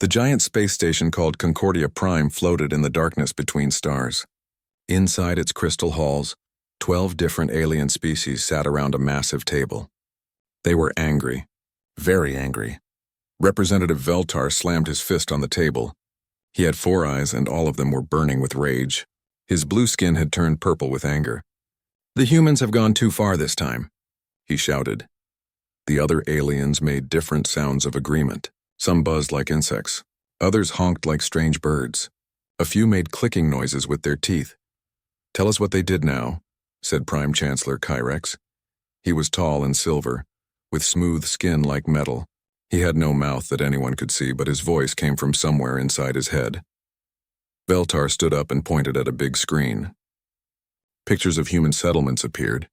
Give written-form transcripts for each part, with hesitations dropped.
The giant space station called Concordia Prime floated in the darkness between stars. Inside its crystal halls, 12 different alien species sat around a massive table. They were angry, very angry. Representative Veltar slammed his fist on the table. He had 4 eyes and all of them were burning with rage. His blue skin had turned purple with anger. "The humans have gone too far this time," he shouted. The other aliens made different sounds of agreement. Some buzzed like insects. Others honked like strange birds. A few made clicking noises with their teeth. "Tell us what they did now," said Prime Chancellor Kyrex. He was tall and silver, with smooth skin like metal. He had no mouth that anyone could see, but his voice came from somewhere inside his head. Veltar stood up and pointed at a big screen. Pictures of human settlements appeared.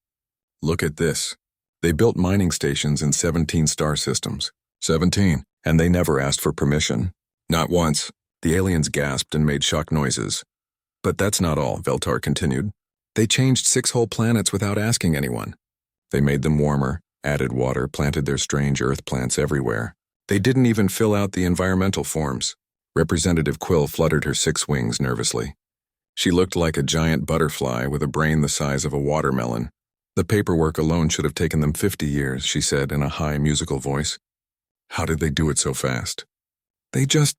"Look at this. They built mining stations in 17 star systems. 17, and they never asked for permission. Not once." The aliens gasped and made shocked noises. "But that's not all," Veltar continued. "They changed 6 whole planets without asking anyone. They made them warmer, added water, planted their strange earth plants everywhere. They didn't even fill out the environmental forms." Representative Quill fluttered her 6 wings nervously. She looked like a giant butterfly with a brain the size of a watermelon. "The paperwork alone should have taken them 50 years, she said in a high musical voice. "How did they do it so fast?" "They just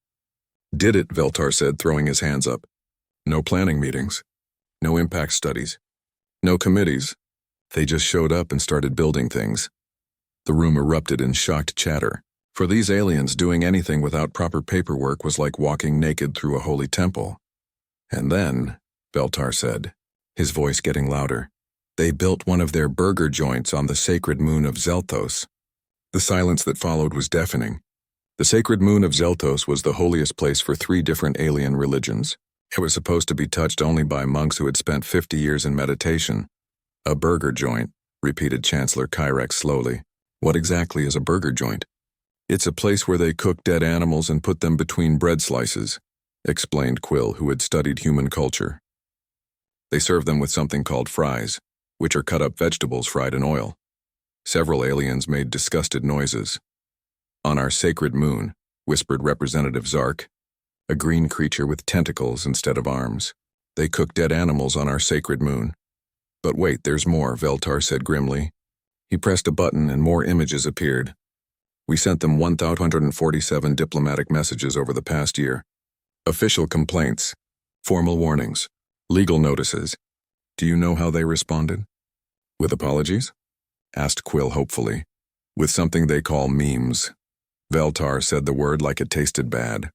did it," Veltar said, throwing his hands up. "No planning meetings. No impact studies. No committees. They just showed up and started building things." The room erupted in shocked chatter. For these aliens, doing anything without proper paperwork was like walking naked through a holy temple. "And then," Veltar said, his voice getting louder, "they built one of their burger joints on the sacred moon of Zelthos." The silence that followed was deafening. The sacred moon of Zelthos was the holiest place for 3 different alien religions. It was supposed to be touched only by monks who had spent 50 years in meditation. "A burger joint," repeated Chancellor Kyrex slowly. "What exactly is a burger joint?" "It's a place where they cook dead animals and put them between bread slices," explained Quill, who had studied human culture. "They serve them with something called fries, which are cut up vegetables fried in oil." Several aliens made disgusted noises. "On our sacred moon," whispered Representative Zark, a green creature with tentacles instead of arms. "They cook dead animals on our sacred moon." "But wait, there's more," Veltar said grimly. He pressed a button and more images appeared. "We sent them 1,247 diplomatic messages over the past year. Official complaints, formal warnings, legal notices. Do you know how they responded?" "With apologies?" asked Quill hopefully. "With something they call memes." Veltar said the word like it tasted bad.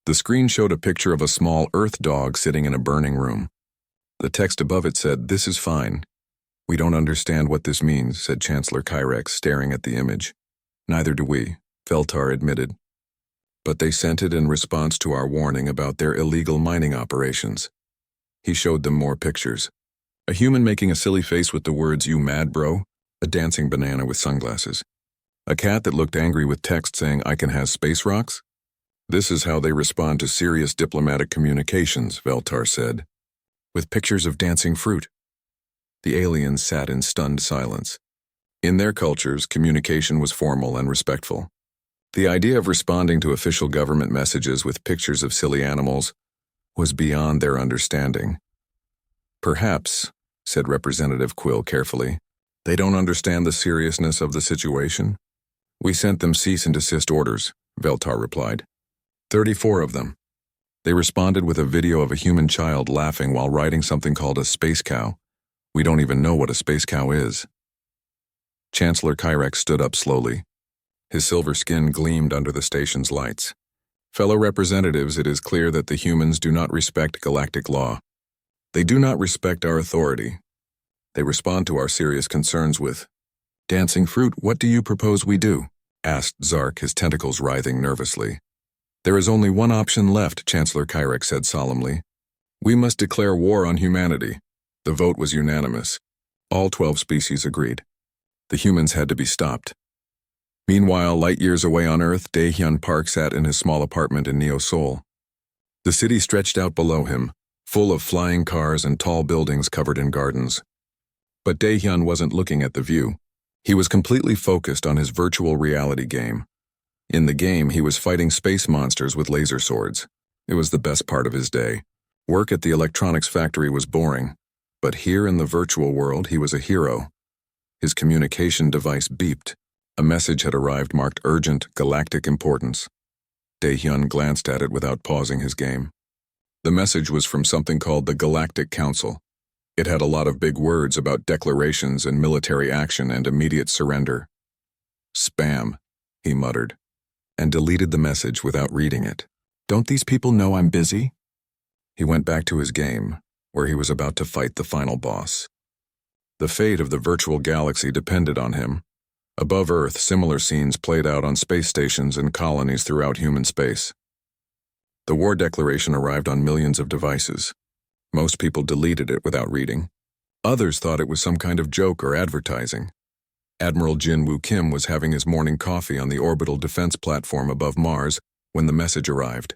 The screen showed a picture of a small earth dog sitting in a burning room. The text above it said, "This is fine." "We don't understand what this means," said Chancellor Kyrex, staring at the image. "Neither do we," Veltar admitted. "But they sent it in response to our warning about their illegal mining operations." He showed them more pictures. A human making a silly face with the words, "You mad, bro?" A dancing banana with sunglasses. A cat that looked angry with text saying, "I can have space rocks?" "This is how they respond to serious diplomatic communications," Veltar said. "With pictures of dancing fruit." The aliens sat in stunned silence. In their cultures, communication was formal and respectful. The idea of responding to official government messages with pictures of silly animals was beyond their understanding. "Perhaps," said Representative Quill carefully, "they don't understand the seriousness of the situation." "We sent them cease and desist orders," Veltar replied. 34 of them. They responded with a video of a human child laughing while riding something called a space cow. We don't even know what a space cow is. Chancellor Kyrex stood up slowly. His silver skin gleamed under the station's lights. "Fellow representatives, it is clear that the humans do not respect galactic law. They do not respect our authority. They respond to our serious concerns with dancing fruit. What do you propose we do?" asked Zark, his tentacles writhing nervously. "There is only one option left," Chancellor Kyrex said solemnly. "We must declare war on humanity." The vote was unanimous. All 12 species agreed. The humans had to be stopped. Meanwhile, light years away on Earth, Daehyun Park sat in his small apartment in Neo-Seoul. The city stretched out below him, full of flying cars and tall buildings covered in gardens. But Daehyun wasn't looking at the view. He was completely focused on his virtual reality game. In the game, he was fighting space monsters with laser swords. It was the best part of his day. Work at the electronics factory was boring, but here in the virtual world, he was a hero. His communication device beeped. A message had arrived marked urgent, galactic importance. Dae-hyun glanced at it without pausing his game. The message was from something called the Galactic Council. It had a lot of big words about declarations and military action and immediate surrender. Spam, he muttered, and deleted the message without reading it. Don't these people know I'm busy? He went back to his game, where he was about to fight the final boss. The fate of the virtual galaxy depended on him. Above Earth, similar scenes played out on space stations and colonies throughout human space. The war declaration arrived on millions of devices. Most people deleted it without reading. Others thought it was some kind of joke or advertising. Admiral Jin Woo Kim was having his morning coffee on the orbital defense platform above Mars when the message arrived.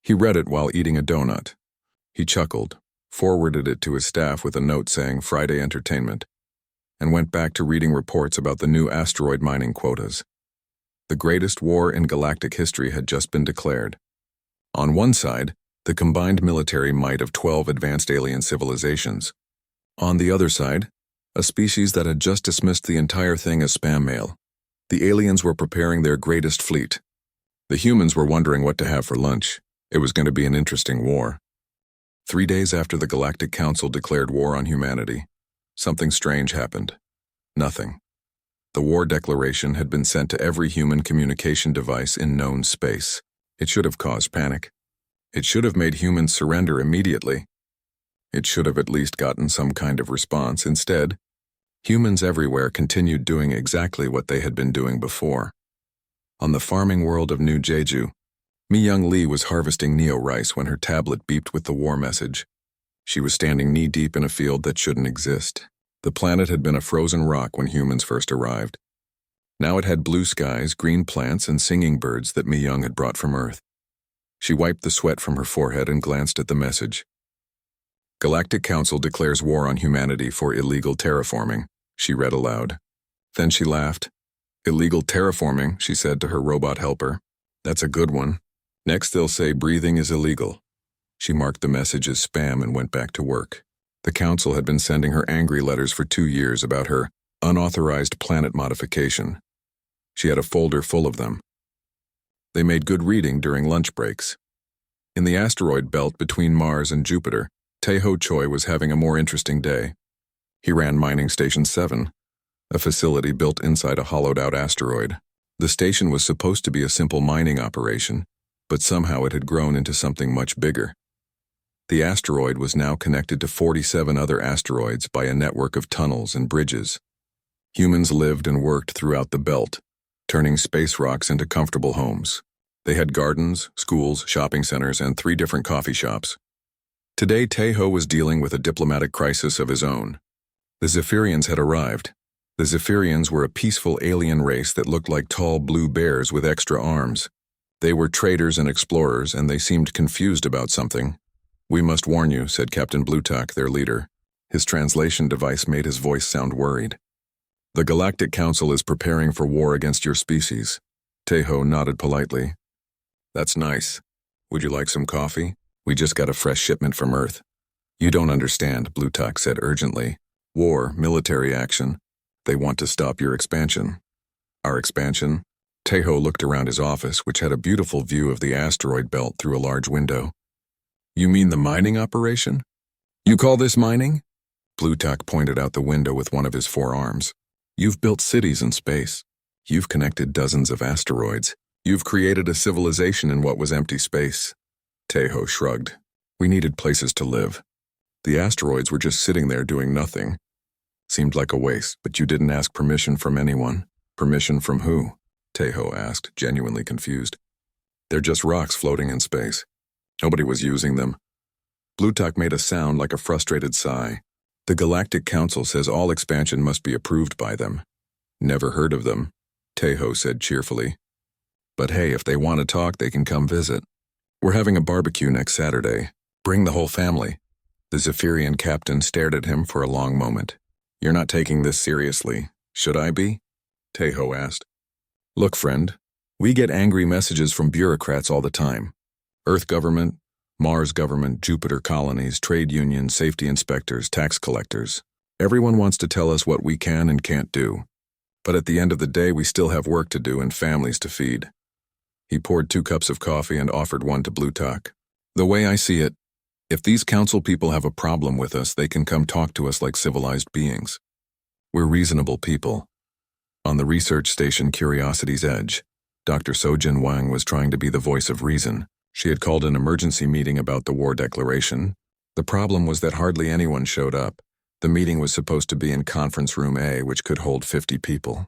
He read it while eating a donut. He chuckled, forwarded it to his staff with a note saying Friday entertainment, and went back to reading reports about the new asteroid mining quotas. The greatest war in galactic history had just been declared. On one side, the combined military might of 12 advanced alien civilizations. On the other side, a species that had just dismissed the entire thing as spam mail. The aliens were preparing their greatest fleet. The humans were wondering what to have for lunch. It was going to be an interesting war. 3 days after the Galactic Council declared war on humanity, something strange happened. Nothing. The war declaration had been sent to every human communication device in known space. It should have caused panic. It should have made humans surrender immediately. It should have at least gotten some kind of response. Instead, humans everywhere continued doing exactly what they had been doing before. On the farming world of New Jeju, Mi-young Lee was harvesting neo-rice when her tablet beeped with the war message. She was standing knee-deep in a field that shouldn't exist. The planet had been a frozen rock when humans first arrived. Now it had blue skies, green plants, and singing birds that Mi-young had brought from Earth. She wiped the sweat from her forehead and glanced at the message. Galactic Council declares war on humanity for illegal terraforming, she read aloud. Then she laughed. Illegal terraforming, she said to her robot helper. That's a good one. Next they'll say breathing is illegal. She marked the message as spam and went back to work. The council had been sending her angry letters for 2 years about her unauthorized planet modification. She had a folder full of them. They made good reading during lunch breaks. In the asteroid belt between Mars and Jupiter, Tae-ho Choi was having a more interesting day. He ran Mining Station 7, a facility built inside a hollowed-out asteroid. The station was supposed to be a simple mining operation, but somehow it had grown into something much bigger. The asteroid was now connected to 47 other asteroids by a network of tunnels and bridges. Humans lived and worked throughout the belt, turning space rocks into comfortable homes. They had gardens, schools, shopping centers, and 3 different coffee shops. Today, Tae-ho was dealing with a diplomatic crisis of his own. The Zephyrians had arrived. The Zephyrians were a peaceful alien race that looked like tall blue bears with extra arms. They were traders and explorers, and they seemed confused about something. We must warn you, said Captain Blutak, their leader. His translation device made his voice sound worried. The Galactic Council is preparing for war against your species. Tae-ho nodded politely. That's nice. Would you like some coffee? We just got a fresh shipment from Earth. You don't understand, Blutak said urgently. War, military action. They want to stop your expansion. Our expansion? Tae-ho looked around his office, which had a beautiful view of the asteroid belt through a large window. You mean the mining operation? You call this mining? Blutak pointed out the window with one of his 4 arms. You've built cities in space. You've connected dozens of asteroids. You've created a civilization in what was empty space. Tae-ho shrugged. We needed places to live. The asteroids were just sitting there doing nothing. Seemed like a waste, but you didn't ask permission from anyone. Permission from who? Tae-ho asked, genuinely confused. They're just rocks floating in space. Nobody was using them. Blutak made a sound like a frustrated sigh. The Galactic Council says all expansion must be approved by them. Never heard of them, Tae-ho said cheerfully. But hey, if they want to talk, they can come visit. We're having a barbecue next Saturday. Bring the whole family. The Zephyrian captain stared at him for a long moment. You're not taking this seriously. Should I be? Tae-ho asked. Look, friend, We get angry messages from bureaucrats all the time. Earth government, Mars government, Jupiter colonies, trade unions, safety inspectors, tax collectors. Everyone wants to tell us what we can and can't do. But at the end of the day, we still have work to do and families to feed. He poured 2 cups of coffee and offered one to Blue Tuck. The way I see it, if these council people have a problem with us, they can come talk to us like civilized beings. We're reasonable people. On the research station Curiosity's Edge, Dr. Sojin Wang was trying to be the voice of reason. She had called an emergency meeting about the war declaration. The problem was that hardly anyone showed up. The meeting was supposed to be in Conference Room A, which could hold 50 people.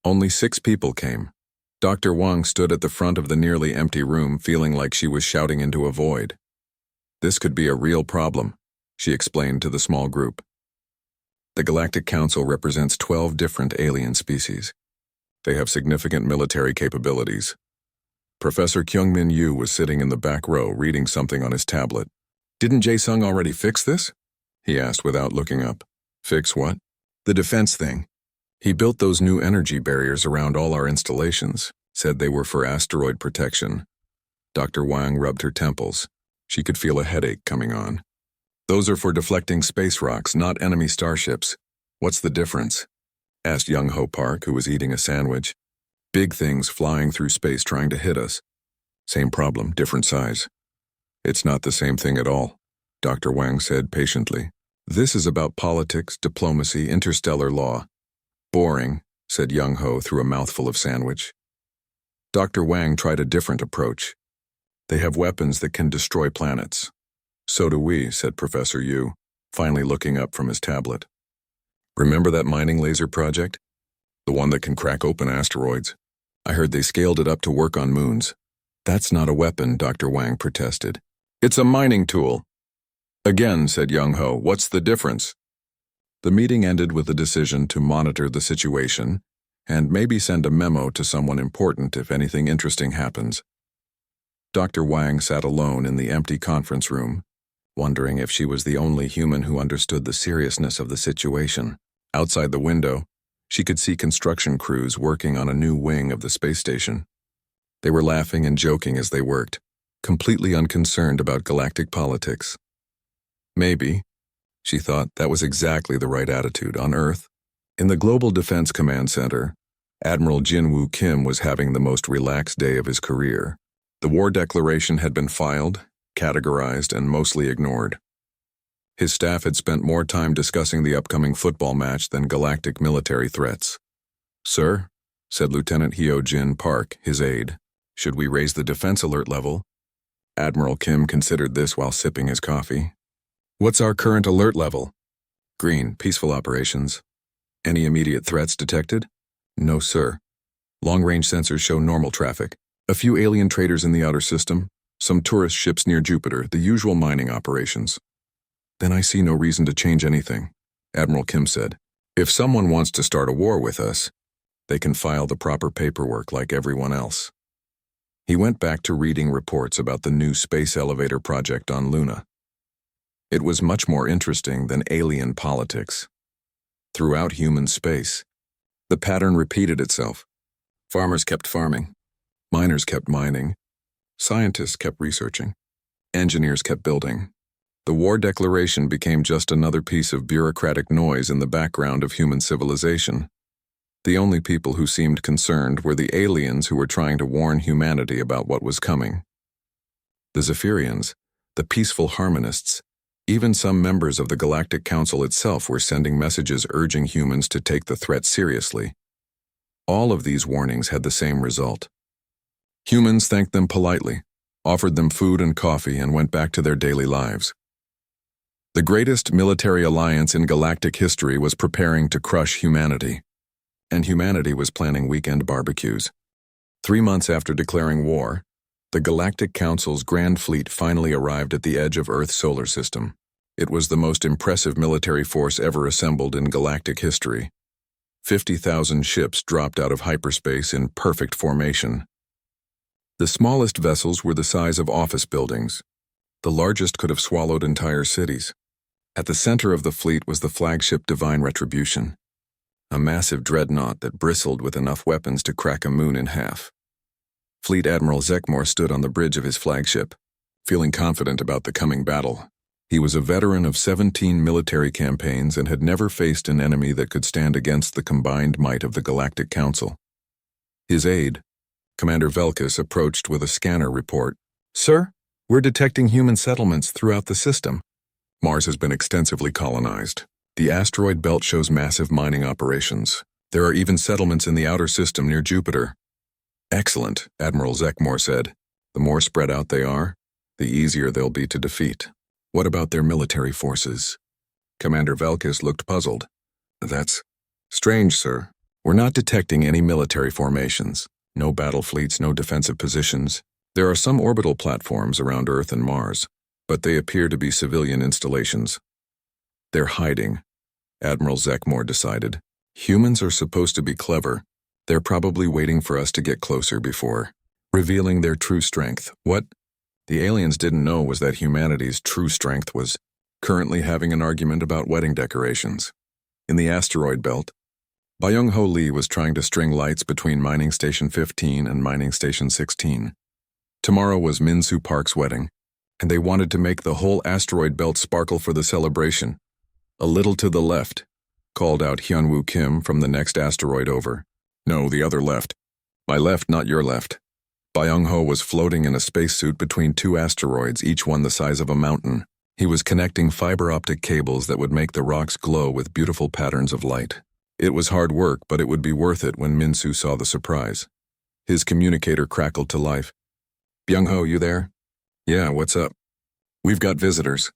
Only 6 people came. Dr. Wang stood at the front of the nearly empty room, feeling like she was shouting into a void. This could be a real problem, she explained to the small group. The Galactic Council represents 12 different alien species. They have significant military capabilities. Professor Kyungmin Yu was sitting in the back row reading something on his tablet. Didn't Jae-sung already fix this? He asked without looking up. Fix what? The defense thing. He built those new energy barriers around all our installations, said they were for asteroid protection. Dr. Wang rubbed her temples. She could feel a headache coming on. Those are for deflecting space rocks, not enemy starships. What's the difference? Asked Young Ho Park, who was eating a sandwich. Big things flying through space trying to hit us. Same problem, different size. It's not the same thing at all, Dr. Wang said patiently. This is about politics, diplomacy, interstellar law. Boring, said Young Ho through a mouthful of sandwich. Dr. Wang tried a different approach. They have weapons that can destroy planets. So do we, said Professor Yu, finally looking up from his tablet. Remember that mining laser project? The one that can crack open asteroids. I heard they scaled it up to work on moons. That's not a weapon, Dr. Wang protested. It's a mining tool. Again, said Young Ho, what's the difference? The meeting ended with a decision to monitor the situation and maybe send a memo to someone important if anything interesting happens. Dr. Wang sat alone in the empty conference room, wondering if she was the only human who understood the seriousness of the situation. Outside the window, she could see construction crews working on a new wing of the space station. They were laughing and joking as they worked, completely unconcerned about galactic politics. Maybe, she thought, that was exactly the right attitude on Earth. In the Global Defense Command Center, Admiral Jin-Woo Kim was having the most relaxed day of his career. The war declaration had been filed, categorized, and mostly ignored. His staff had spent more time discussing the upcoming football match than galactic military threats. Sir, said Lieutenant Hyo-jin Park, his aide, should we raise the defense alert level? Admiral Kim considered this while sipping his coffee. What's our current alert level? Green, peaceful operations. Any immediate threats detected? No, sir. Long-range sensors show normal traffic. A few alien traders in the outer system, some tourist ships near Jupiter, the usual mining operations. Then I see no reason to change anything, Admiral Kim said. If someone wants to start a war with us, they can file the proper paperwork like everyone else. He went back to reading reports about the new space elevator project on Luna. It was much more interesting than alien politics. Throughout human space, the pattern repeated itself. Farmers kept farming. Miners kept mining. Scientists kept researching. Engineers kept building. The war declaration became just another piece of bureaucratic noise in the background of human civilization. The only people who seemed concerned were the aliens who were trying to warn humanity about what was coming. The Zephyrians, the peaceful harmonists, even some members of the Galactic Council itself were sending messages urging humans to take the threat seriously. All of these warnings had the same result. Humans thanked them politely, offered them food and coffee, and went back to their daily lives. The greatest military alliance in galactic history was preparing to crush humanity, and humanity was planning weekend barbecues. 3 months after declaring war, the Galactic Council's Grand Fleet finally arrived at the edge of Earth's solar system. It was the most impressive military force ever assembled in galactic history. 50,000 ships dropped out of hyperspace in perfect formation. The smallest vessels were the size of office buildings. The largest could have swallowed entire cities. At the center of the fleet was the flagship Divine Retribution, a massive dreadnought that bristled with enough weapons to crack a moon in half. Fleet Admiral Zekmor stood on the bridge of his flagship, feeling confident about the coming battle. He was a veteran of 17 military campaigns and had never faced an enemy that could stand against the combined might of the Galactic Council. His aide, Commander Velkus, approached with a scanner report. "Sir, we're detecting human settlements throughout the system." Mars has been extensively colonized. The asteroid belt shows massive mining operations. There are even settlements in the outer system near Jupiter. "Excellent," Admiral Zekmor said. "The more spread out they are, the easier they'll be to defeat." "What about their military forces?" Commander Velkus looked puzzled. "That's strange, sir. We're not detecting any military formations. No battle fleets, no defensive positions. There are some orbital platforms around Earth and Mars, but they appear to be civilian installations." "They're hiding," Admiral Zekmor decided. "Humans are supposed to be clever. They're probably waiting for us to get closer before revealing their true strength." What the aliens didn't know was that humanity's true strength was currently having an argument about wedding decorations. In the asteroid belt, Byung-Ho Lee was trying to string lights between Mining Station 15 and Mining Station 16. Tomorrow was Min-Soo Park's wedding, and they wanted to make the whole asteroid belt sparkle for the celebration. "A little to the left," called out Hyunwoo Kim from the next asteroid over. "No, the other left." "My left, not your left." Byung-Ho was floating in a spacesuit between two asteroids, each one the size of a mountain. He was connecting fiber optic cables that would make the rocks glow with beautiful patterns of light. It was hard work, but it would be worth it when Min-Soo saw the surprise. His communicator crackled to life. "Byung-Ho, you there?" "Yeah, what's up?" "We've got visitors.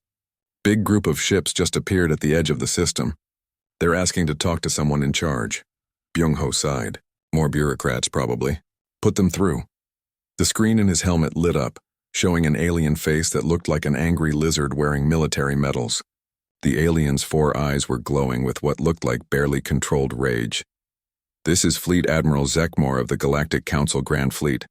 Big group of ships just appeared at the edge of the system. They're asking to talk to someone in charge." Byung-Ho sighed. "More bureaucrats, probably. Put them through." The screen in his helmet lit up, showing an alien face that looked like an angry lizard wearing military medals. The alien's 4 eyes were glowing with what looked like barely controlled rage. "This is Fleet Admiral Zekmor of the Galactic Council Grand Fleet,"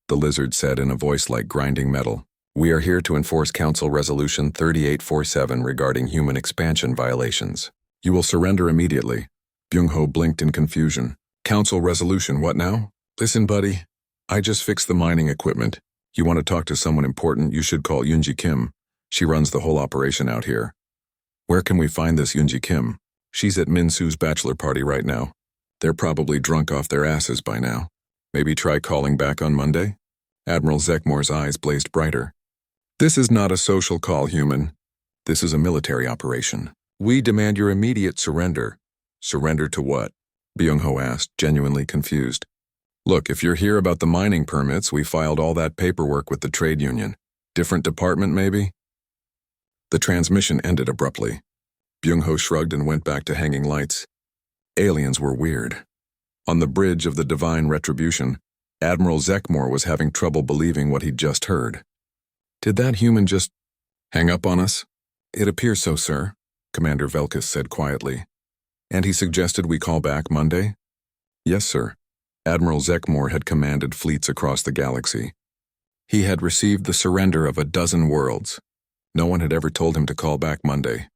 the lizard said in a voice like grinding metal. "We are here to enforce Council Resolution 3847 regarding human expansion violations. You will surrender immediately." Byung-Ho blinked in confusion. "Council Resolution, what now?" "Listen, buddy. I just fixed the mining equipment. You want to talk to someone important, you should call Yoonji Kim. She runs the whole operation out here." "Where can we find this Yoonji Kim?" "She's at Min-Soo's bachelor party right now. They're probably drunk off their asses by now. Maybe try calling back on Monday?" Admiral Zekmor's eyes blazed brighter. "This is not a social call, human. This is a military operation. We demand your immediate surrender." "Surrender to what?" Byung-Ho asked, genuinely confused. "Look, if you're here about the mining permits, we filed all that paperwork with the trade union. Different department, maybe?" The transmission ended abruptly. Byung-Ho shrugged and went back to hanging lights. Aliens were weird. On the bridge of the Divine Retribution, Admiral Zekmor was having trouble believing what he'd just heard. "Did that human just hang up on us?" "It appears so, sir," Commander Velkus said quietly. "And he suggested we call back Monday?" "Yes, sir." Admiral Zekmor had commanded fleets across the galaxy. He had received the surrender of a dozen worlds. No one had ever told him to call back Monday.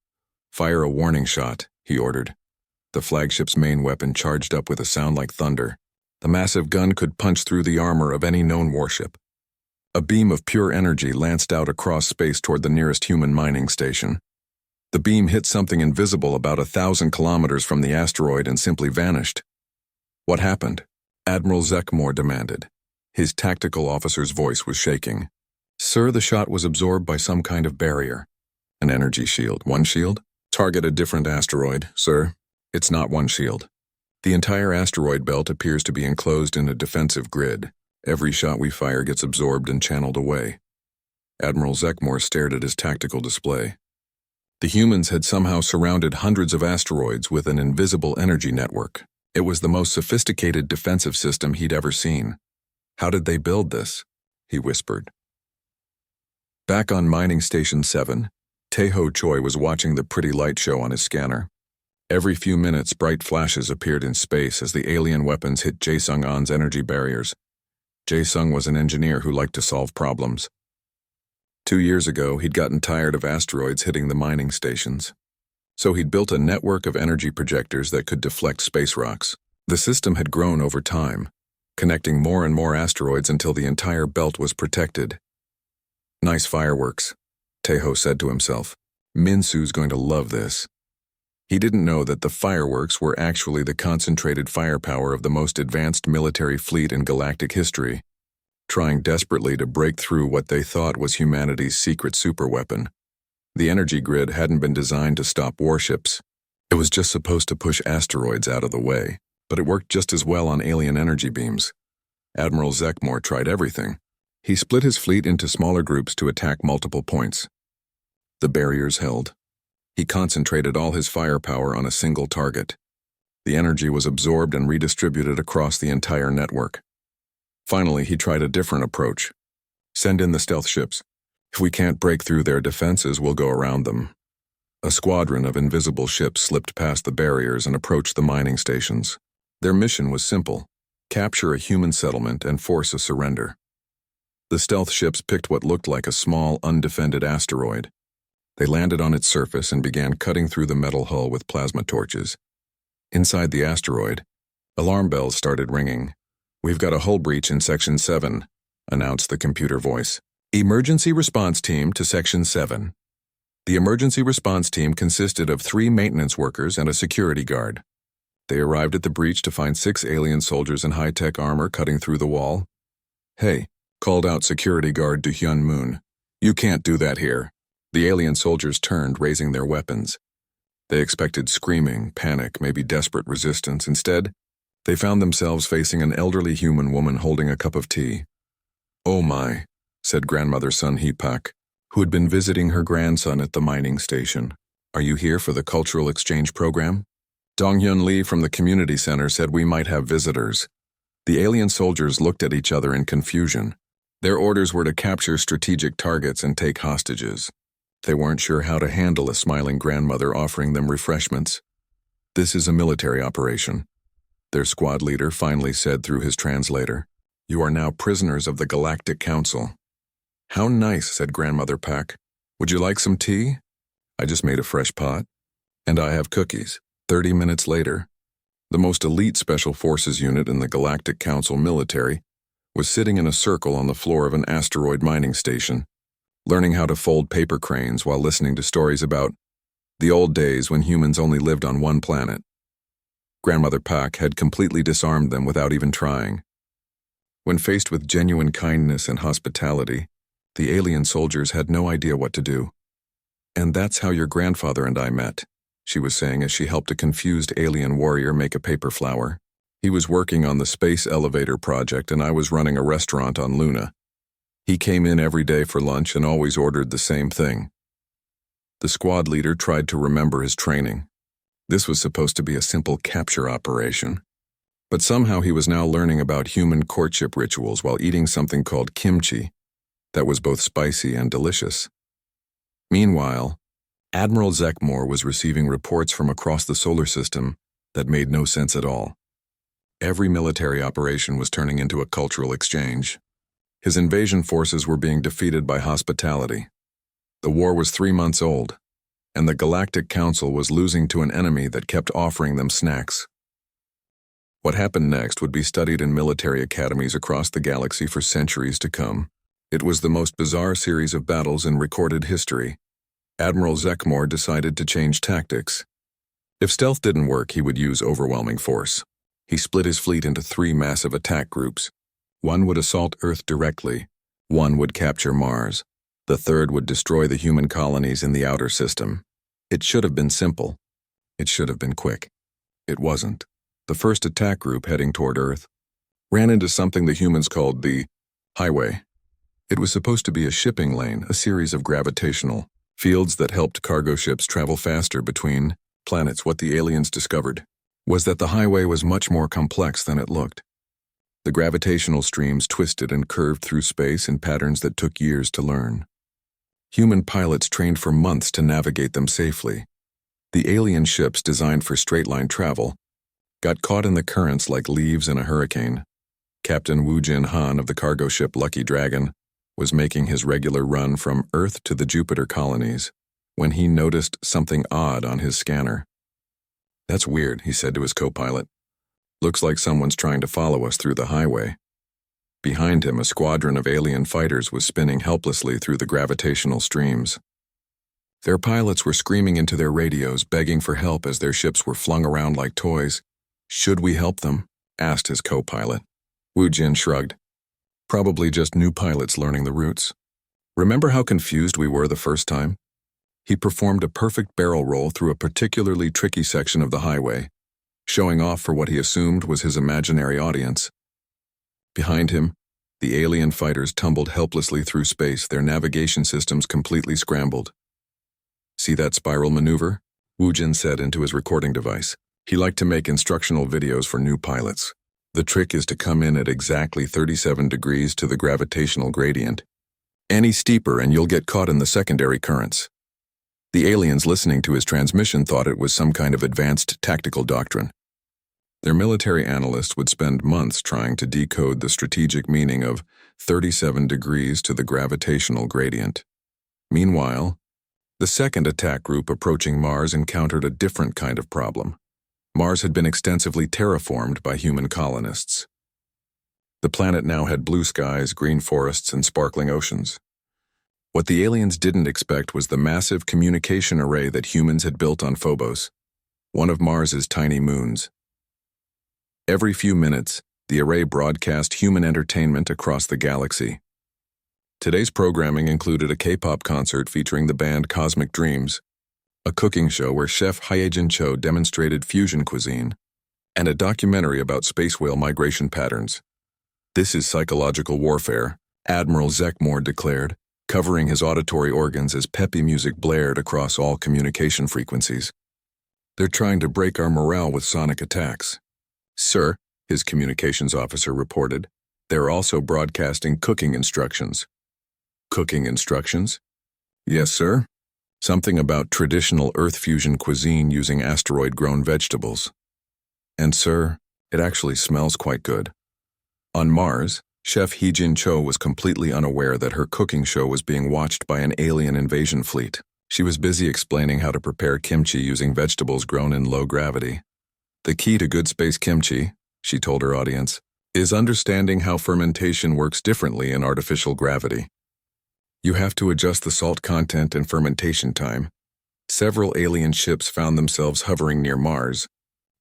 "Fire a warning shot," he ordered. The flagship's main weapon charged up with a sound like thunder. The massive gun could punch through the armor of any known warship. A beam of pure energy lanced out across space toward the nearest human mining station. The beam hit something invisible about 1,000 kilometers from the asteroid and simply vanished. "What happened?" Admiral Zekmor demanded. His tactical officer's voice was shaking. "Sir, the shot was absorbed by some kind of barrier." "An energy shield. One shield?" "Target a different asteroid, sir. It's not one shield. The entire asteroid belt appears to be enclosed in a defensive grid. Every shot we fire gets absorbed and channeled away." Admiral Zekmor stared at his tactical display. The humans had somehow surrounded hundreds of asteroids with an invisible energy network. It was the most sophisticated defensive system he'd ever seen. "How did they build this?" he whispered. Back on Mining Station 7, Tae-Ho Choi was watching the pretty light show on his scanner. Every few minutes, bright flashes appeared in space as the alien weapons hit Jae-Sung-An's energy barriers. Jae-Sung was an engineer who liked to solve problems. 2 years ago, he'd gotten tired of asteroids hitting the mining stations. So he'd built a network of energy projectors that could deflect space rocks. The system had grown over time. connecting more and more asteroids until the entire belt was protected. Nice fireworks, Tejo said to himself. Minsu's going to love this. He didn't know that the fireworks were actually the concentrated firepower of the most advanced military fleet in galactic history, trying desperately to break through what they thought was humanity's secret superweapon. The energy grid hadn't been designed to stop warships. It was just supposed to push asteroids out of the way, but it worked just as well on alien energy beams. Admiral Zekmore tried everything. He split his fleet into smaller groups to attack multiple points. The barriers held. He concentrated all his firepower on a single target. The energy was absorbed and redistributed across the entire network. Finally, he tried a different approach. Send in the stealth ships. If we can't break through their defenses, we'll go around them. A squadron of invisible ships slipped past the barriers and approached the mining stations. Their mission was simple: capture a human settlement and force a surrender. The stealth ships picked what looked like a small, undefended asteroid. They landed on its surface and began cutting through the metal hull with plasma torches. Inside the asteroid, alarm bells started ringing. "We've got a hull breach in Section 7, announced the computer voice. "Emergency response team to Section 7. The emergency response team consisted of 3 maintenance workers and a security guard. They arrived at the breach to find 6 alien soldiers in high-tech armor cutting through the wall. "Hey," called out security guard Du-Hyun Moon. "You can't do that here." The alien soldiers turned, raising their weapons. They expected screaming, panic, maybe desperate resistance. Instead, they found themselves facing an elderly human woman holding a cup of tea. "Oh my," said Grandmother Sun Hee-pak, who had been visiting her grandson at the mining station. "Are you here for the cultural exchange program?" Dong-Hyun Lee from the community center said we might have visitors. The alien soldiers looked at each other in confusion. Their orders were to capture strategic targets and take hostages. They weren't sure how to handle a smiling grandmother offering them refreshments. "This is a military operation," their squad leader finally said through his translator. "You are now prisoners of the Galactic Council." "How nice," said Grandmother Pak. "Would you like some tea?" "I just made a fresh pot." "And I have cookies." 30 minutes later, the most elite Special Forces unit in the Galactic Council military was sitting in a circle on the floor of an asteroid mining station, learning how to fold paper cranes while listening to stories about the old days when humans only lived on one planet. Grandmother Pak had completely disarmed them without even trying. When faced with genuine kindness and hospitality, the alien soldiers had no idea what to do. "And that's how your grandfather and I met," she was saying as she helped a confused alien warrior make a paper flower. "He was working on the space elevator project and I was running a restaurant on Luna. He came in every day for lunch and always ordered the same thing." The squad leader tried to remember his training. This was supposed to be a simple capture operation. But somehow he was now learning about human courtship rituals while eating something called kimchi that was both spicy and delicious. Meanwhile, Admiral Zekmore was receiving reports from across the solar system that made no sense at all. Every military operation was turning into a cultural exchange. His invasion forces were being defeated by hospitality. The war was 3 months old, and the Galactic Council was losing to an enemy that kept offering them snacks. What happened next would be studied in military academies across the galaxy for centuries to come. It was the most bizarre series of battles in recorded history. Admiral Zekmore decided to change tactics. If stealth didn't work, he would use overwhelming force. He split his fleet into 3 massive attack groups. One would assault Earth directly, one would capture Mars, the third would destroy the human colonies in the outer system. It should have been simple. It should have been quick. It wasn't. The first attack group, heading toward Earth, ran into something the humans called the highway. It was supposed to be a shipping lane, a series of gravitational fields that helped cargo ships travel faster between planets. What the aliens discovered was that the highway was much more complex than it looked. The gravitational streams twisted and curved through space in patterns that took years to learn. Human pilots trained for months to navigate them safely. The alien ships, designed for straight-line travel, got caught in the currents like leaves in a hurricane. Captain Woo Jin Han of the cargo ship Lucky Dragon was making his regular run from Earth to the Jupiter colonies when he noticed something odd on his scanner. "That's weird," he said to his co-pilot. Looks like someone's trying to follow us through the highway. Behind him, a squadron of alien fighters was spinning helplessly through the gravitational streams. Their pilots were screaming into their radios, begging for help as their ships were flung around like toys. "Should we help them?" asked his co-pilot. Wu Jin shrugged. "Probably just new pilots learning the routes. Remember how confused we were the first time?" He performed a perfect barrel roll through a particularly tricky section of the highway, showing off for what he assumed was his imaginary audience. Behind him, the alien fighters tumbled helplessly through space, their navigation systems completely scrambled. "See that spiral maneuver?" Wu Jin said into his recording device. He liked to make instructional videos for new pilots. "The trick is to come in at exactly 37 degrees to the gravitational gradient. Any steeper and you'll get caught in the secondary currents." The aliens listening to his transmission thought it was some kind of advanced tactical doctrine. Their military analysts would spend months trying to decode the strategic meaning of 37 degrees to the gravitational gradient. Meanwhile, the second attack group approaching Mars encountered a different kind of problem. Mars had been extensively terraformed by human colonists. The planet now had blue skies, green forests, and sparkling oceans. What the aliens didn't expect was the massive communication array that humans had built on Phobos, one of Mars's tiny moons. Every few minutes, the array broadcast human entertainment across the galaxy. Today's programming included a K-pop concert featuring the band Cosmic Dreams, a cooking show where Chef Hyejin Cho demonstrated fusion cuisine, and a documentary about space whale migration patterns. "This is psychological warfare," Admiral Zekmore declared, covering his auditory organs as peppy music blared across all communication frequencies. "They're trying to break our morale with sonic attacks." "Sir," his communications officer reported, "they're also broadcasting cooking instructions." "Cooking instructions?" "Yes, sir. Something about traditional Earth fusion cuisine using asteroid-grown vegetables. And sir, it actually smells quite good." On Mars, Chef Hyejin Cho was completely unaware that her cooking show was being watched by an alien invasion fleet. She was busy explaining how to prepare kimchi using vegetables grown in low gravity. "The key to good space kimchi," she told her audience, "is understanding how fermentation works differently in artificial gravity. You have to adjust the salt content and fermentation time." Several alien ships found themselves hovering near Mars.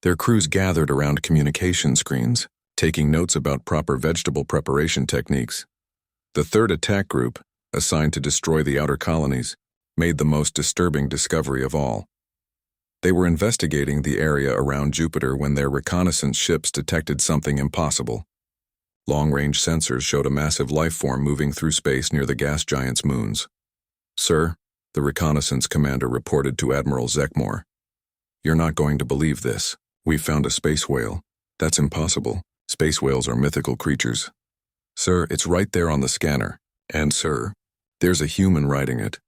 Their crews gathered around communication screens, taking notes about proper vegetable preparation techniques. The third attack group, assigned to destroy the outer colonies, made the most disturbing discovery of all. They were investigating the area around Jupiter when their reconnaissance ships detected something impossible. Long-range sensors showed a massive life form moving through space near the gas giant's moons. "Sir," the reconnaissance commander reported to Admiral Zekmore, "you're not going to believe this. We found a space whale. That's impossible. Space whales are mythical creatures." "Sir, it's right there on the scanner. And sir, there's a human riding it."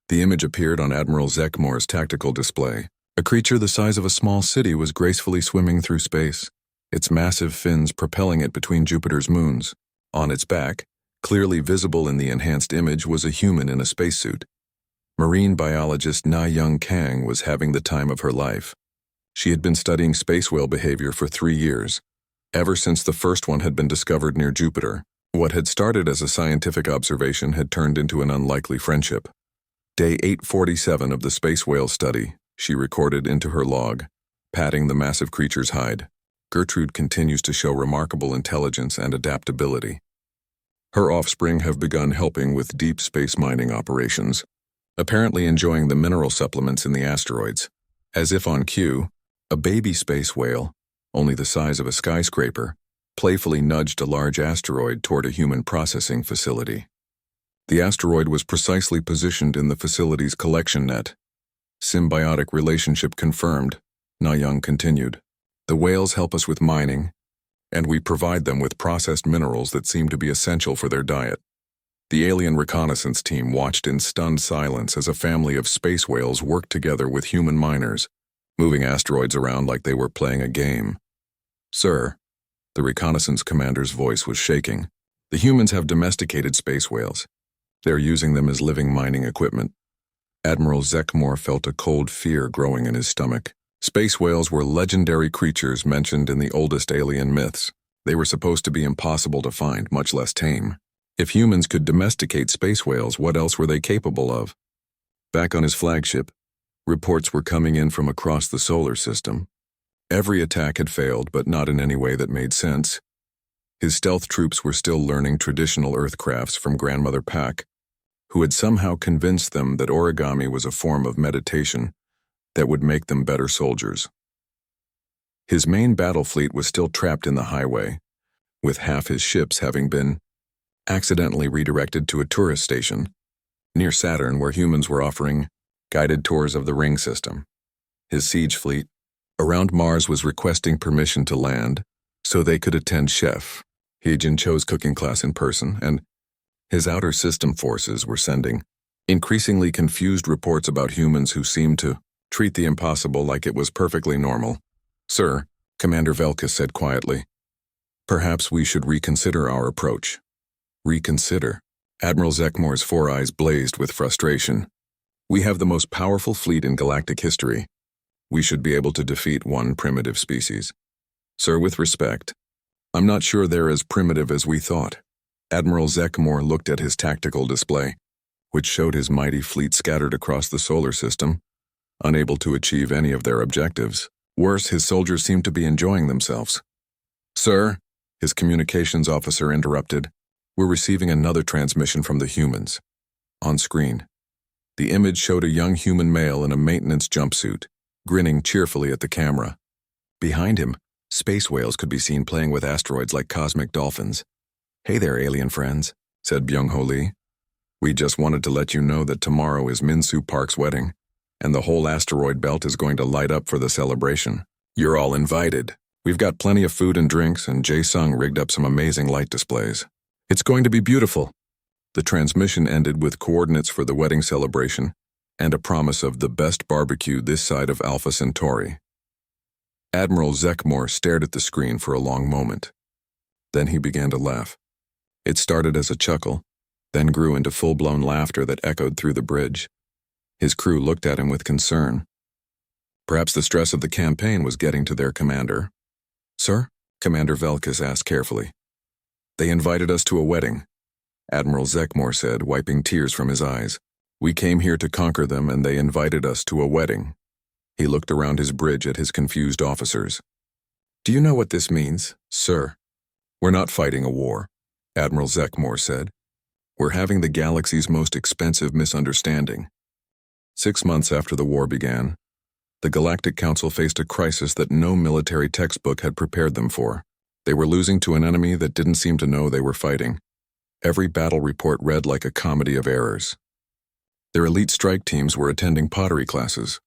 The image appeared on Admiral Zekmore's tactical display. A creature the size of a small city was gracefully swimming through space, its massive fins propelling it between Jupiter's moons. On its back, clearly visible in the enhanced image, was a human in a spacesuit. Marine biologist Na Young Kang was having the time of her life. She had been studying space whale behavior for 3 years, ever since the first one had been discovered near Jupiter. What had started as a scientific observation had turned into an unlikely friendship. Day 847 of the space whale study, she recorded into her log, patting the massive creature's hide. "Gertrude continues to show remarkable intelligence and adaptability. Her offspring have begun helping with deep space mining operations, apparently enjoying the mineral supplements in the asteroids." As if on cue, a baby space whale, only the size of a skyscraper, playfully nudged a large asteroid toward a human processing facility. The asteroid was precisely positioned in the facility's collection net. "Symbiotic relationship confirmed," Na Young continued. "The whales help us with mining, and we provide them with processed minerals that seem to be essential for their diet." The alien reconnaissance team watched in stunned silence as a family of space whales worked together with human miners, moving asteroids around like they were playing a game. "Sir," the reconnaissance commander's voice was shaking, "the humans have domesticated space whales. They're using them as living mining equipment." Admiral Zekmore felt a cold fear growing in his stomach. Space whales were legendary creatures mentioned in the oldest alien myths. They were supposed to be impossible to find, much less tame. If humans could domesticate space whales, what else were they capable of? Back on his flagship, reports were coming in from across the solar system. Every attack had failed, but not in any way that made sense. His stealth troops were still learning traditional Earth crafts from Grandmother Pack, who had somehow convinced them that origami was a form of meditation that would make them better soldiers. His main battle fleet was still trapped in the highway, with half his ships having been accidentally redirected to a tourist station near Saturn, where humans were offering guided tours of the ring system. His siege fleet around Mars was requesting permission to land so they could attend Chef Heejin Cho's cooking class in person, and his outer system forces were sending increasingly confused reports about humans who seemed to treat the impossible like it was perfectly normal. "Sir," Commander Velka said quietly, "perhaps we should reconsider our approach." Reconsider? Admiral Zekmore's four eyes blazed with frustration. "We have the most powerful fleet in galactic history. We should be able to defeat one primitive species. Sir, with respect, I'm not sure they're as primitive as we thought." Admiral Zekmore looked at his tactical display, which showed his mighty fleet scattered across the solar system, unable to achieve any of their objectives. Worse, his soldiers seemed to be enjoying themselves. "Sir," his communications officer interrupted, "we're receiving another transmission from the humans." On screen, the image showed a young human male in a maintenance jumpsuit, grinning cheerfully at the camera. Behind him, space whales could be seen playing with asteroids like cosmic dolphins. "Hey there, alien friends," said Byung-Ho Lee. "We just wanted to let you know that tomorrow is Min-Soo Park's wedding, and the whole asteroid belt is going to light up for the celebration. You're all invited. We've got plenty of food and drinks, and Jae-sung rigged up some amazing light displays. It's going to be beautiful." The transmission ended with coordinates for the wedding celebration and a promise of the best barbecue this side of Alpha Centauri. Admiral Zekmore stared at the screen for a long moment. Then he began to laugh. It started as a chuckle, then grew into full-blown laughter that echoed through the bridge. His crew looked at him with concern. Perhaps the stress of the campaign was getting to their commander. "Sir?" Commander Velkas asked carefully. "They invited us to a wedding," Admiral Zekmore said, wiping tears from his eyes. "We came here to conquer them, and they invited us to a wedding." He looked around his bridge at his confused officers. "Do you know what this means, sir?" "We're not fighting a war," Admiral Zekmore said. "We're having the galaxy's most expensive misunderstanding." 6 months after the war began, the Galactic Council faced a crisis that no military textbook had prepared them for. They were losing to an enemy that didn't seem to know they were fighting. Every battle report read like a comedy of errors. Their elite strike teams were attending pottery classes.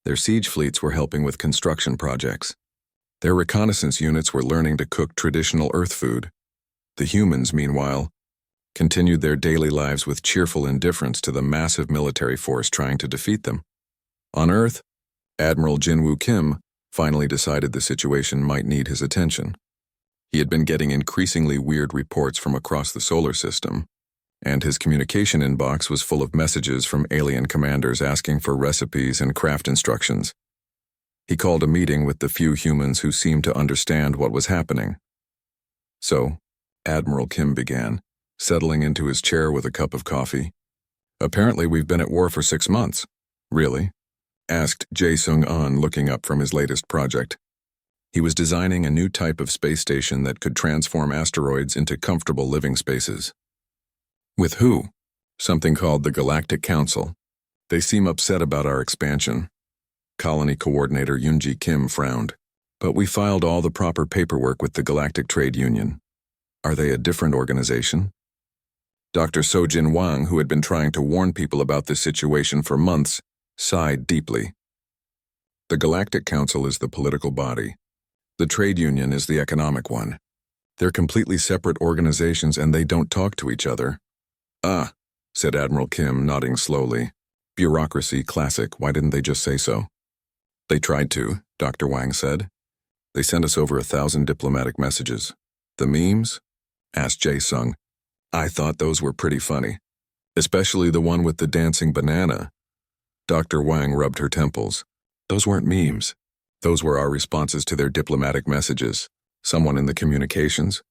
Their siege fleets were helping with construction projects. Their reconnaissance units were learning to cook traditional Earth food. The humans, meanwhile, continued their daily lives with cheerful indifference to the massive military force trying to defeat them. On Earth, Admiral Jinwoo Kim finally decided the situation might need his attention. He had been getting increasingly weird reports from across the solar system, and his communication inbox was full of messages from alien commanders asking for recipes and craft instructions. He called a meeting with the few humans who seemed to understand what was happening. "So," Admiral Kim began, settling into his chair with a cup of coffee. "Apparently we've been at war for 6 months. Really?" asked Jae-sung-an, looking up from his latest project. He was designing a new type of space station that could transform asteroids into comfortable living spaces. "With who?" "Something called the Galactic Council. They seem upset about our expansion." Colony Coordinator Yoonji Kim frowned. "But we filed all the proper paperwork with the Galactic Trade Union." "Are they a different organization?" Dr. Sojin Wang, who had been trying to warn people about this situation for months, sighed deeply. "The Galactic Council is the political body. The trade union is the economic one. They're completely separate organizations and they don't talk to each other." "Ah," said Admiral Kim, nodding slowly. "Bureaucracy, classic. Why didn't they just say so?" "They tried to," Dr. Wang said. "They sent us over 1,000 diplomatic messages." "The memes?" asked Jae-sung. "I thought those were pretty funny. Especially the one with the dancing banana." Dr. Wang rubbed her temples. Those weren't memes. Those were our responses to their diplomatic messages. Someone in the communications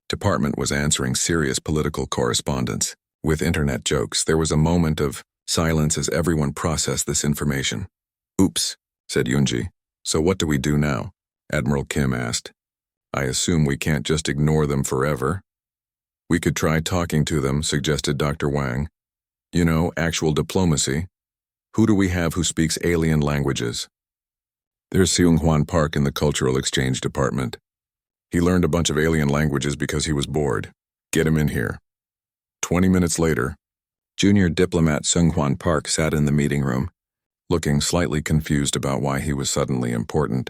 department was answering serious political correspondence. With internet jokes, there was a moment of silence as everyone processed this information. Oops, said Yunji. So what do we do now? Admiral Kim asked. I assume we can't just ignore them forever. We could try talking to them, suggested Dr. Wang. You know, actual diplomacy. Who do we have who speaks alien languages? There's Seung-Hwan Park in the Cultural Exchange Department. He learned a bunch of alien languages because he was bored. Get him in here. 20 minutes later, junior diplomat Seung-Hwan Park sat in the meeting room, looking slightly confused about why he was suddenly important.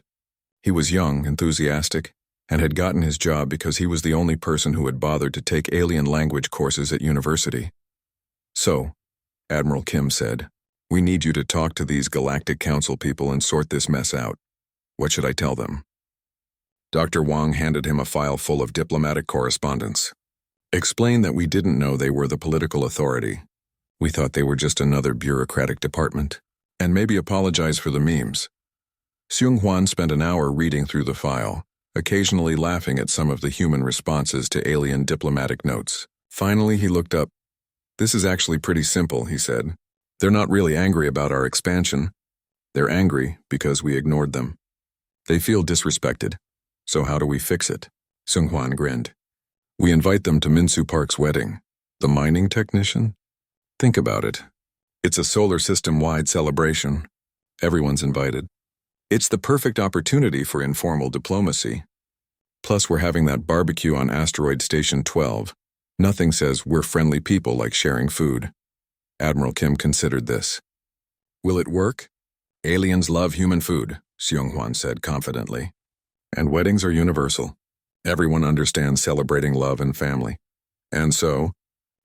He was young, enthusiastic, and had gotten his job because he was the only person who had bothered to take alien language courses at university. So, Admiral Kim said, we need you to talk to these Galactic Council people and sort this mess out. What should I tell them? Dr. Wang handed him a file full of diplomatic correspondence. Explain that we didn't know they were the political authority. We thought they were just another bureaucratic department. And maybe apologize for the memes. Seung-Hwan spent an hour reading through the file, occasionally laughing at some of the human responses to alien diplomatic notes. Finally, he looked up. This is actually pretty simple, he said. They're not really angry about our expansion. They're angry because we ignored them. They feel disrespected. So how do we fix it? Seung-Hwan grinned. We invite them to Minsu Park's wedding. The mining technician? Think about it. It's a solar system-wide celebration. Everyone's invited. It's the perfect opportunity for informal diplomacy. Plus, we're having that barbecue on Asteroid Station 12. Nothing says we're friendly people like sharing food. Admiral Kim considered this. Will it work? Aliens love human food, Seung-Hwan said confidently. And weddings are universal. Everyone understands celebrating love and family. And so,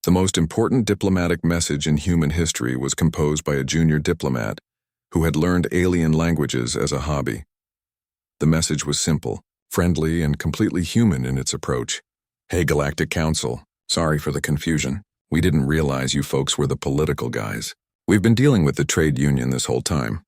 the most important diplomatic message in human history was composed by a junior diplomat who had learned alien languages as a hobby. The message was simple, friendly, and completely human in its approach. Hey, Galactic Council, sorry for the confusion. We didn't realize you folks were the political guys. We've been dealing with the trade union this whole time.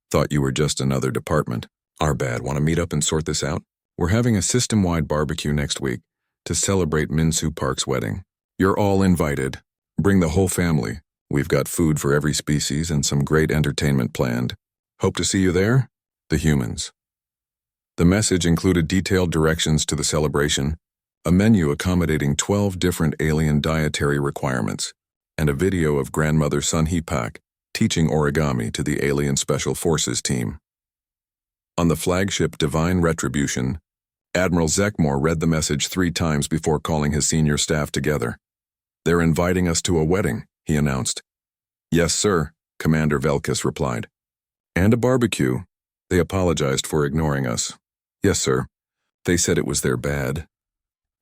Thought you were just another department. Our bad. Want to meet up and sort this out? We're having a system-wide barbecue next week to celebrate Minsu Park's wedding. You're all invited. Bring the whole family. We've got food for every species and some great entertainment planned. Hope to see you there, the humans. The message included detailed directions to the celebration, a menu accommodating 12 different alien dietary requirements, and a video of grandmother Sun Hee-pak teaching origami to the Alien Special Forces team. On the flagship Divine Retribution, Admiral Zekmore read the message 3 times before calling his senior staff together. They're inviting us to a wedding, he announced. Yes, sir, Commander Velkus replied. And a barbecue. They apologized for ignoring us. Yes, sir. They said it was their bad.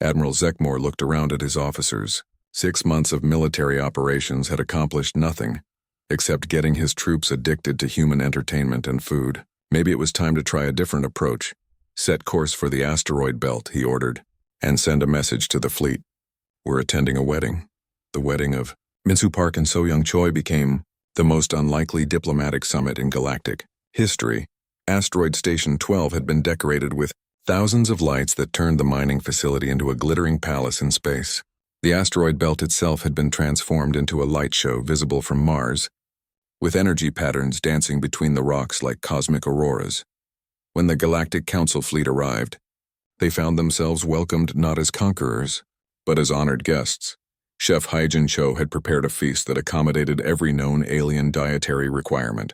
Admiral Zekmore looked around at his officers. 6 months of military operations had accomplished nothing, except getting his troops addicted to human entertainment and food. Maybe it was time to try a different approach. Set course for the asteroid belt, he ordered, and send a message to the fleet. We're attending a wedding. The wedding of Minsu Park and So-Young Choi became the most unlikely diplomatic summit in galactic history. Asteroid Station 12 had been decorated with thousands of lights that turned the mining facility into a glittering palace in space. The asteroid belt itself had been transformed into a light show visible from Mars, with energy patterns dancing between the rocks like cosmic auroras. When the Galactic Council fleet arrived, they found themselves welcomed not as conquerors, but as honored guests. Chef Haijin Cho had prepared a feast that accommodated every known alien dietary requirement.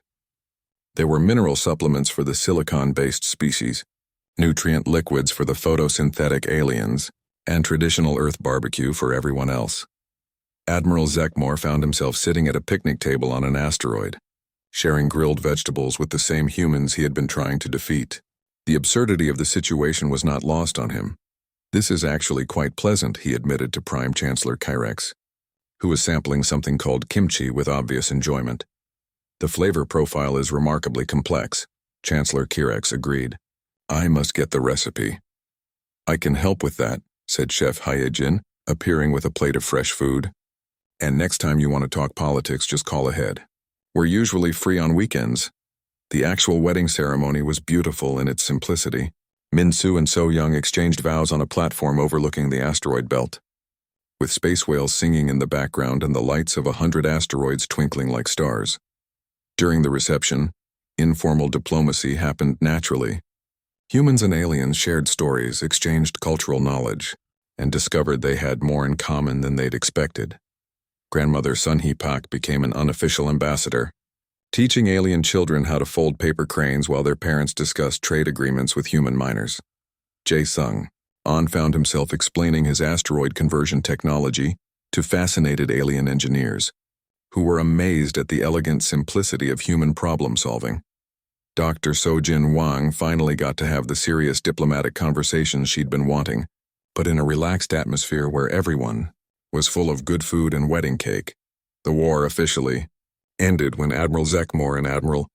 There were mineral supplements for the silicon-based species, nutrient liquids for the photosynthetic aliens, and traditional Earth barbecue for everyone else. Admiral Zekmore found himself sitting at a picnic table on an asteroid, sharing grilled vegetables with the same humans he had been trying to defeat. The absurdity of the situation was not lost on him. This is actually quite pleasant, he admitted to Prime Chancellor Kyrex, who was sampling something called kimchi with obvious enjoyment. The flavor profile is remarkably complex, Chancellor Kyrex agreed. I must get the recipe. I can help with that, said Chef Haijin, appearing with a plate of fresh food. And next time you want to talk politics, just call ahead. We're usually free on weekends. The actual wedding ceremony was beautiful in its simplicity. Min-Soo and So-Young exchanged vows on a platform overlooking the asteroid belt, with space whales singing in the background and the lights of 100 asteroids twinkling like stars. During the reception, informal diplomacy happened naturally. Humans and aliens shared stories, exchanged cultural knowledge, and discovered they had more in common than they'd expected. Grandmother Sun Hee Pak became an unofficial ambassador, teaching alien children how to fold paper cranes while their parents discussed trade agreements with human miners. Jae Sung On found himself explaining his asteroid conversion technology to fascinated alien engineers, who were amazed at the elegant simplicity of human problem-solving. Dr. So-Jin Wang finally got to have the serious diplomatic conversations she'd been wanting, but in a relaxed atmosphere where everyone was full of good food and wedding cake. The war officially ended when Admiral Zekmore and Admiral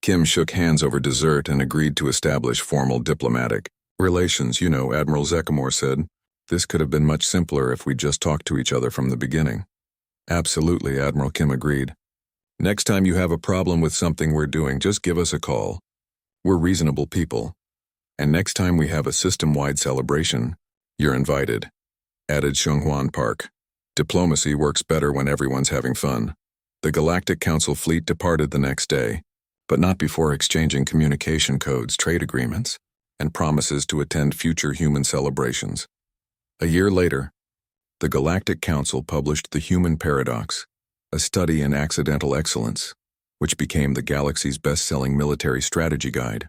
Kim shook hands over dessert and agreed to establish formal diplomatic relations. Admiral Zekmore said, "This could have been much simpler if we just talked to each other from the beginning." Absolutely, Admiral Kim agreed. "Next time you have a problem with something we're doing, just give us a call. We're reasonable people. And next time we have a system-wide celebration, you're invited," added Seonghwan Park. Diplomacy works better when everyone's having fun. The Galactic Council fleet departed the next day, but not before exchanging communication codes, trade agreements, and promises to attend future human celebrations. A year later, the Galactic Council published The Human Paradox, a study in accidental excellence, which became the galaxy's best-selling military strategy guide.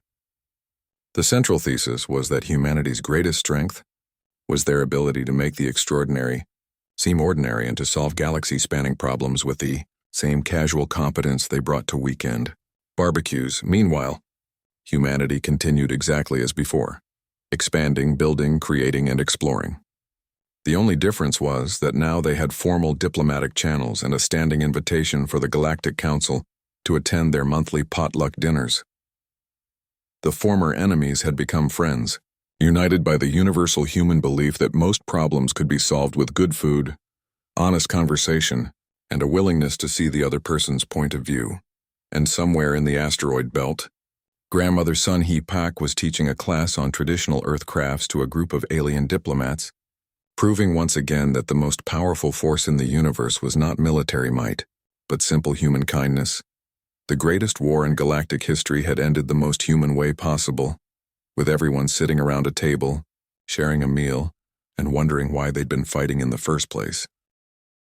The central thesis was that humanity's greatest strength was their ability to make the extraordinary seem ordinary and to solve galaxy-spanning problems with the same casual competence they brought to weekend barbecues. Meanwhile, humanity continued exactly as before, expanding, building, creating, and exploring. The only difference was that now they had formal diplomatic channels and a standing invitation for the Galactic Council to attend their monthly potluck dinners. The former enemies had become friends, united by the universal human belief that most problems could be solved with good food, honest conversation, and a willingness to see the other person's point of view. And somewhere in the asteroid belt, Grandmother Sun Hee Pak was teaching a class on traditional Earth crafts to a group of alien diplomats, proving once again that the most powerful force in the universe was not military might, but simple human kindness. The greatest war in galactic history had ended the most human way possible, with everyone sitting around a table, sharing a meal, and wondering why they'd been fighting in the first place.